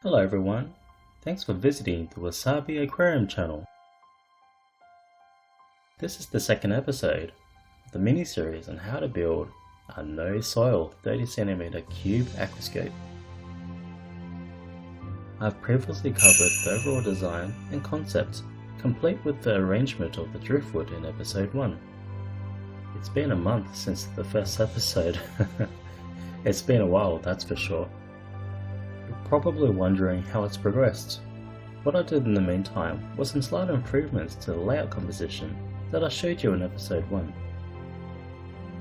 Hello everyone, thanks for visiting the Wasabi Aquarium channel. This is the second episode of the mini-series on how to build a no-soil 30cm cube aquascape. I've previously covered the overall design and concept, complete with the arrangement of the driftwood in episode 1. It's been a month since the first episode. It's been a while, that's for sure. You're probably wondering how it's progressed. What I did in the meantime was some slight improvements to the layout composition that I showed you in episode 1.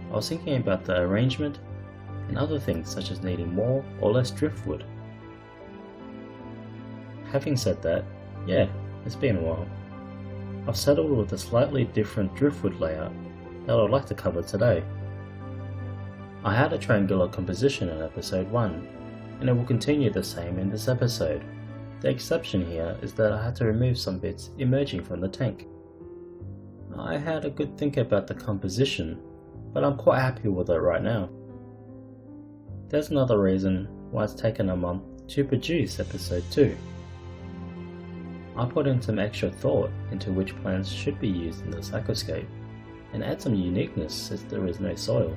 I was thinking about the arrangement and other things such as needing more or less driftwood. Having said that, yeah, it's been a while. I've settled with a slightly different driftwood layout that I'd like to cover today. I had a triangular composition in episode 1, and it will continue the same in this episode. The exception here is that I had to remove some bits emerging from the tank. I had a good think about the composition, but I'm quite happy with it right now. There's another reason why it's taken a month to produce episode 2. I put in some extra thought into which plants should be used in this aquascape, and add some uniqueness since there is no soil.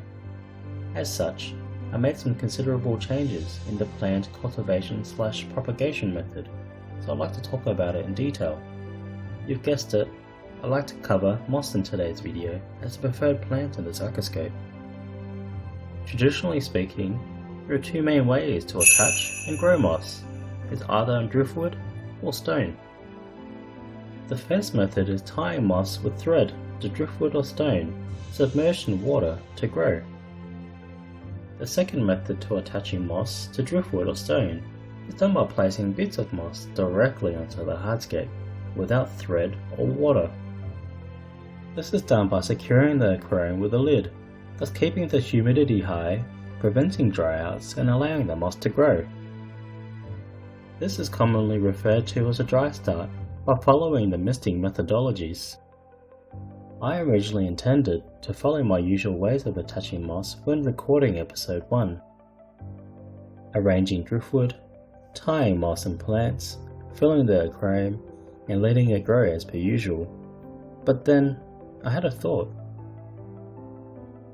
As such, I made some considerable changes in the plant cultivation/propagation method, so I'd like to talk about it in detail. You've guessed it, I'd like to cover moss in today's video as the preferred plant in this aquascape. Traditionally speaking, there are two main ways to attach and grow moss. It's either on driftwood or stone. The first method is tying moss with thread to driftwood or stone, submerged in water to grow. The second method to attaching moss to driftwood or stone is done by placing bits of moss directly onto the hardscape, without thread or water. This is done by securing the aquarium with a lid, thus keeping the humidity high, preventing dryouts and allowing the moss to grow. This is commonly referred to as a dry start by following the misting methodologies. I originally intended to follow my usual ways of attaching moss when recording episode 1. Arranging driftwood, tying moss and plants, filling the aquarium, and letting it grow as per usual. But then, I had a thought.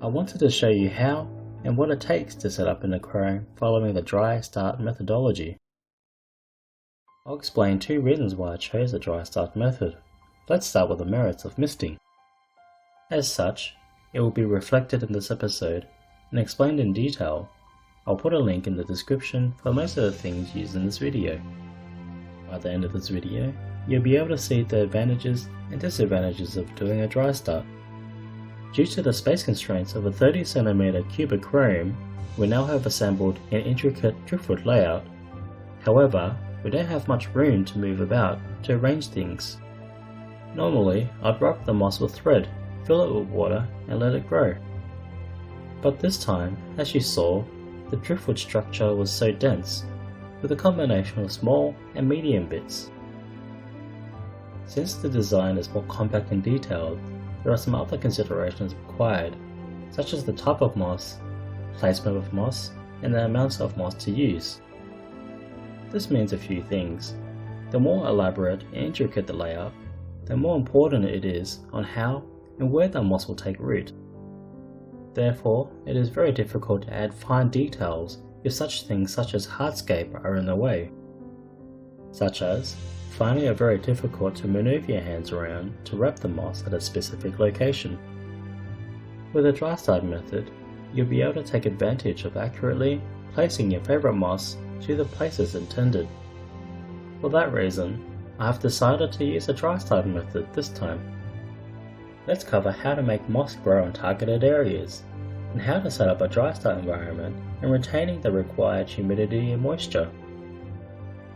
I wanted to show you how and what it takes to set up an aquarium following the dry start methodology. I'll explain 2 reasons why I chose the dry start method. Let's start with the merits of misting. As such, it will be reflected in this episode and explained in detail. I'll put a link in the description for most of the things used in this video. By the end of this video, you'll be able to see the advantages and disadvantages of doing a dry start. Due to the space constraints of a 30cm cube aquarium, we now have assembled an intricate driftwood layout. However, we don't have much room to move about to arrange things. Normally, I'd wrap the moss with thread, fill it with water and let it grow. But this time, as you saw, the driftwood structure was so dense, with a combination of small and medium bits. Since the design is more compact and detailed, there are some other considerations required, such as the type of moss, placement of moss, and the amounts of moss to use. This means a few things. The more elaborate and intricate the layout, the more important it is on how and where the moss will take root. Therefore, it is very difficult to add fine details if such things such as Hardscape are in the way. Such as, finding it very difficult to maneuver your hands around to wrap the moss at a specific location. With a dry start method, you'll be able to take advantage of accurately placing your favorite moss to the places intended. For that reason, I have decided to use a dry start method this time. Let's cover how to make moss grow in targeted areas, and how to set up a dry start environment and retaining the required humidity and moisture.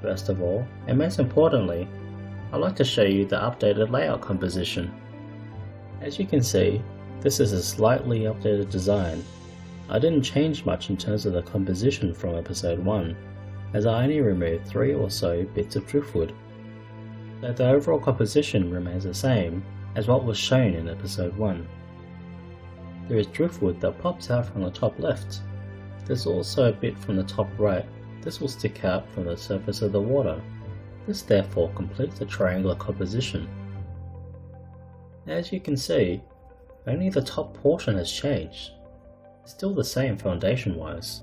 First of all, and most importantly, I'd like to show you the updated layout composition. As you can see, this is a slightly updated design. I didn't change much in terms of the composition from episode 1, as I only removed 3 or so bits of driftwood. So the overall composition remains the same as what was shown in episode 1. There is driftwood that pops out from the top left. There's also a bit from the top right this will stick out from the surface of the water. This therefore completes the triangular composition. As you can see, only the top portion has changed. It's still the same foundation wise.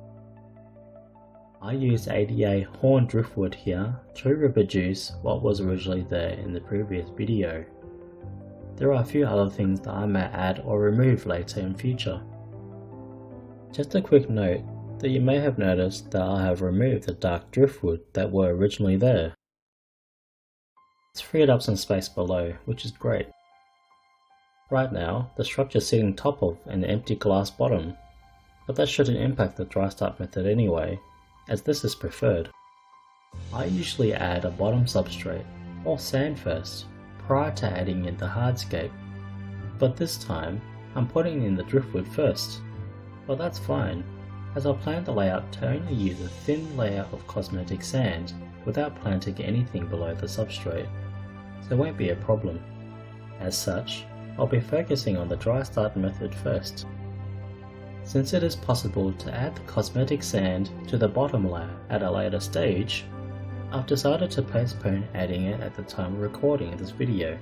I used ②ADA horn driftwood here to reproduce what was originally there in the previous video. There are a few other things that I may add or remove later in future. Just a quick note that you may have noticed that I have removed the dark driftwood that were originally there. It's freed up some space below, which is great. Right now, the structure is sitting top of an empty glass bottom, but that shouldn't impact the dry start method anyway, as this is preferred. I usually add a bottom substrate or sand first prior to adding in the hardscape, but this time I'm putting in the driftwood first. But that's fine, as I plan the layout to only use a thin layer of cosmetic sand without planting anything below the substrate, so it won't be a problem. As such, I'll be focusing on the dry start method first. Since it is possible to add the cosmetic sand to the bottom layer at a later stage, I've decided to postpone adding it at the time of recording this video.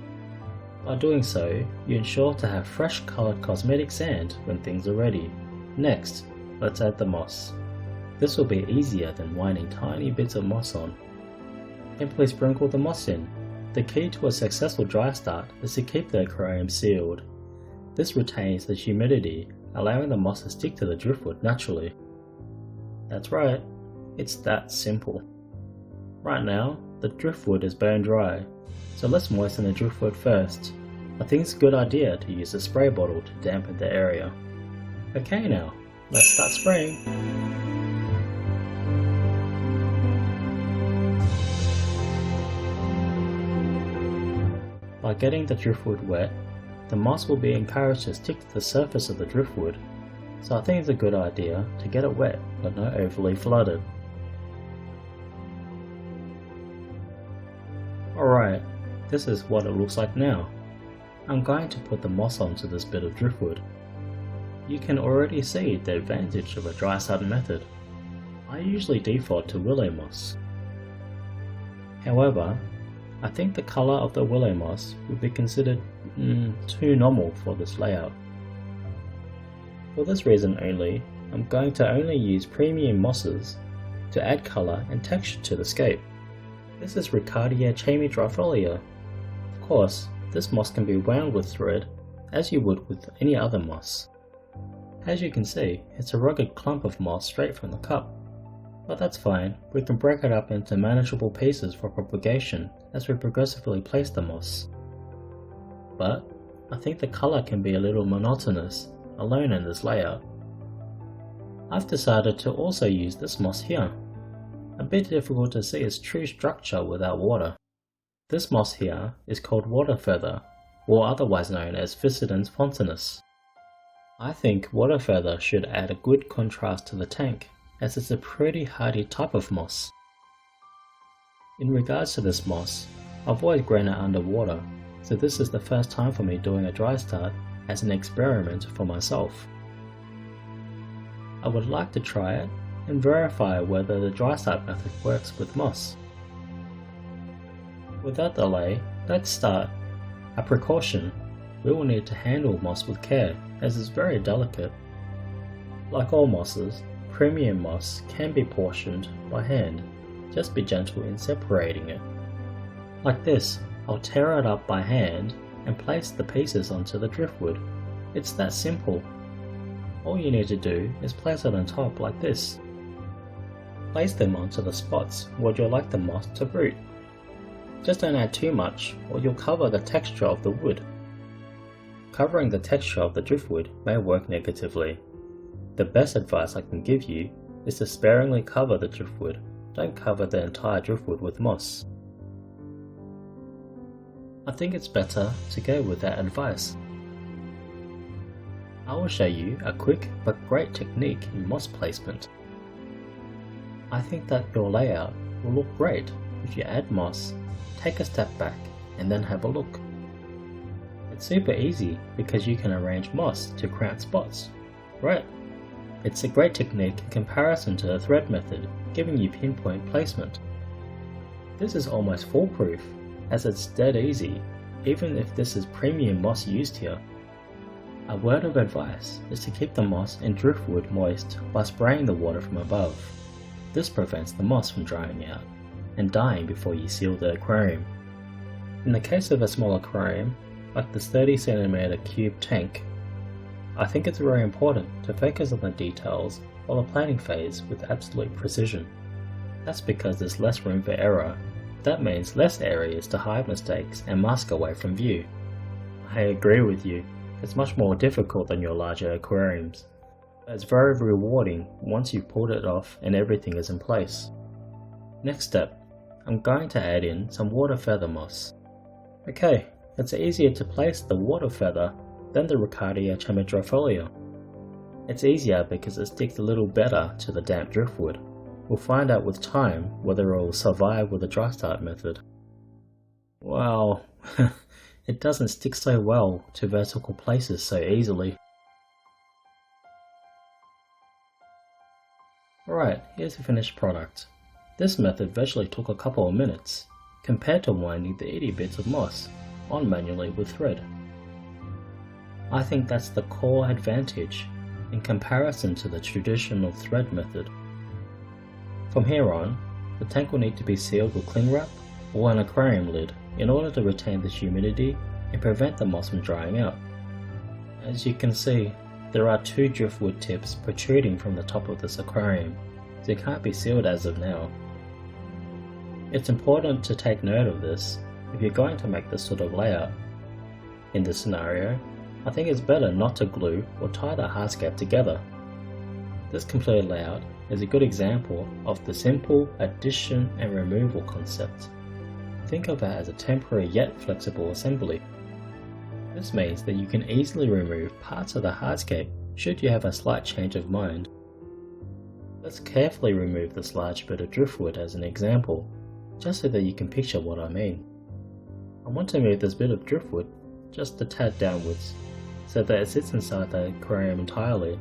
By doing so, you ensure to have fresh coloured cosmetic sand when things are ready. Next, let's add the moss. This will be easier than winding tiny bits of moss on. Simply sprinkle the moss in. The key to a successful dry start is to keep the aquarium sealed. This retains the humidity, allowing the moss to stick to the driftwood naturally. That's right, it's that simple. Right now, the driftwood is bone dry, so let's moisten the driftwood first. I think it's a good idea to use a spray bottle to dampen the area. Okay now, let's start spraying. By getting the driftwood wet, the moss will be encouraged to stick to the surface of the driftwood, so I think it's a good idea to get it wet but not overly flooded. Alright, this is what it looks like now. I'm going to put the moss onto this bit of driftwood. You can already see the advantage of a dry start method. I usually default to willow moss. However, I think the colour of the willow moss would be considered too normal for this layout. For this reason only, I'm going to only use premium mosses to add colour and texture to the scape. This is Riccardia chamidrafolia. Of course, this moss can be wound with thread as you would with any other moss. As you can see, it's a rugged clump of moss straight from the cup. But that's fine, we can break it up into manageable pieces for propagation as we progressively place the moss. But I think the colour can be a little monotonous alone in this layout. I've decided to also use this moss here. A bit difficult to see its true structure without water. This moss here is called water feather, or otherwise known as Physidens fontanus. I think water feather should add a good contrast to the tank, as it's a pretty hardy type of moss. In regards to this moss, I've always grown it underwater, so this is the first time for me doing a dry start as an experiment for myself. I would like to try it and verify whether the dry start method works with moss. Without delay, let's start. A precaution, we will need to handle moss with care as it's very delicate. Like all mosses, premium moss can be portioned by hand, just be gentle in separating it. Like this, I'll tear it up by hand and place the pieces onto the driftwood. It's that simple. All you need to do is place it on top like this. Place them onto the spots where you'd like the moss to root. Just don't add too much or you'll cover the texture of the wood. Covering the texture of the driftwood may work negatively. The best advice I can give you is to sparingly cover the driftwood. Don't cover the entire driftwood with moss. I think it's better to go with that advice. I will show you a quick but great technique in moss placement. I think that your layout will look great if you add moss, take a step back and then have a look. It's super easy because you can arrange moss to cramped spots, right? It's a great technique in comparison to the thread method giving you pinpoint placement. This is almost foolproof, as it's dead easy, even if this is premium moss used here. A word of advice is to keep the moss and driftwood moist by spraying the water from above. This prevents the moss from drying out and dying before you seal the aquarium. In the case of a small aquarium, like this 30cmCube tank, I think it's very important to focus on the details while the planning phase with absolute precision. That's because there's less room for error. That means less areas to hide mistakes and mask away from view. I agree with you, it's much more difficult than your larger aquariums. But it's very rewarding once you've pulled it off and everything is in place. Next step, I'm going to add in some water feather moss. Okay, it's easier to place the water feather than the Riccardia chamaedrofolia. It's easier because it sticks a little better to the damp driftwood. We'll find out with time whether it will survive with the dry start method. Well, it doesn't stick so well to vertical places so easily. Alright, here's the finished product. This method virtually took a couple of minutes, compared to winding the itty bits of moss on manually with thread. I think that's the core advantage in comparison to the traditional thread method. From here on, the tank will need to be sealed with cling wrap or an aquarium lid in order to retain the humidity and prevent the moss from drying out. As you can see, there are 2 driftwood tips protruding from the top of this aquarium, so it can't be sealed as of now. It's important to take note of this if you're going to make this sort of layout. In this scenario, I think it's better not to glue or tie the hardscape together. This completed layout is a good example of the simple addition and removal concept. Think of it as a temporary yet flexible assembly. This means that you can easily remove parts of the hardscape should you have a slight change of mind. Let's carefully remove this large bit of driftwood as an example, just so that you can picture what I mean. I want to move this bit of driftwood just a tad downwards, so that it sits inside the aquarium entirely.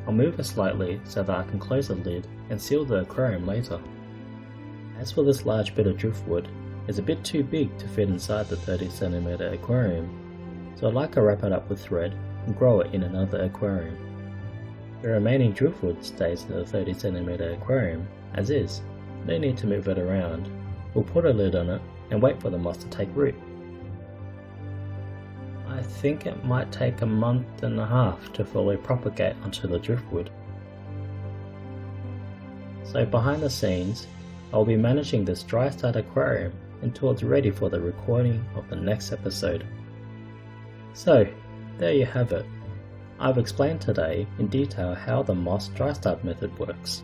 I'll move it slightly so that I can close the lid and seal the aquarium later. As for this large bit of driftwood, it's a bit too big to fit inside the 30cm aquarium, so I'd like to wrap it up with thread and grow it in another aquarium. The remaining driftwood stays in the 30cm aquarium as is, no need to move it around. We'll put a lid on it and wait for the moss to take root. I think it might take a month and a half to fully propagate onto the driftwood. So behind the scenes, I'll be managing this dry start aquarium until it's ready for the recording of the next episode. So, there you have it. I've explained today in detail how the moss dry start method works.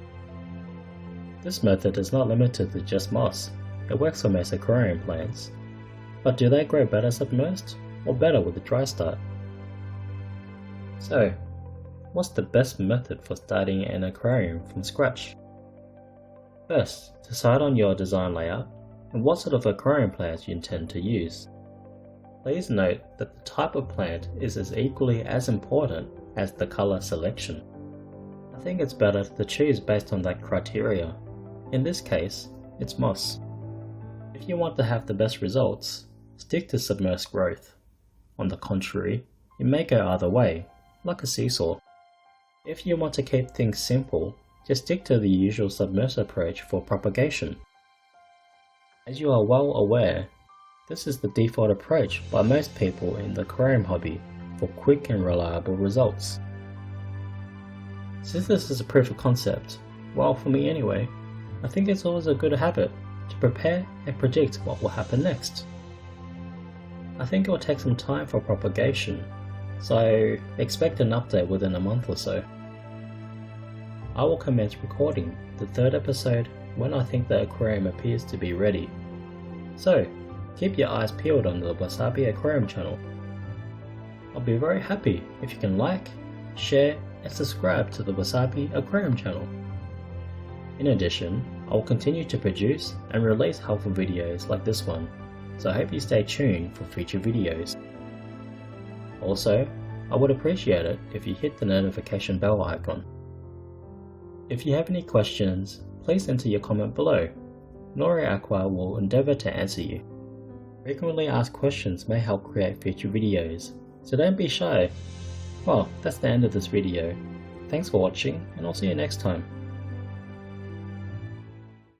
This method is not limited to just moss, it works for most aquarium plants. But do they grow better submersed, or better with a dry start? So, what's the best method for starting an aquarium from scratch? First, decide on your design layout and what sort of aquarium plants you intend to use. Please note that the type of plant is as equally as important as the color selection. I think it's better to choose based on that criteria. In this case, it's moss. If you want to have the best results, stick to submersed growth. On the contrary, it may go either way, like a seesaw. If you want to keep things simple, just stick to the usual submersed approach for propagation. As you are well aware, this is the default approach by most people in the aquarium hobby for quick and reliable results. Since this is a proof of concept, well, for me anyway, I think it's always a good habit to prepare and predict what will happen next. I think it will take some time for propagation, so expect an update within a month or so. I will commence recording the 3rd episode when I think the aquarium appears to be ready. So, keep your eyes peeled on the Wasabi Aquarium channel. I'll be very happy if you can like, share and subscribe to the Wasabi Aquarium channel. In addition, I will continue to produce and release helpful videos like this one, so I hope you stay tuned for future videos. Also, I would appreciate it if you hit the notification bell icon. If you have any questions, please enter your comment below. ②ADA Aqua will endeavour to answer you. Frequently asked questions may help create future videos, so don't be shy. Well, that's the end of this video. Thanks for watching, and I'll see you next time.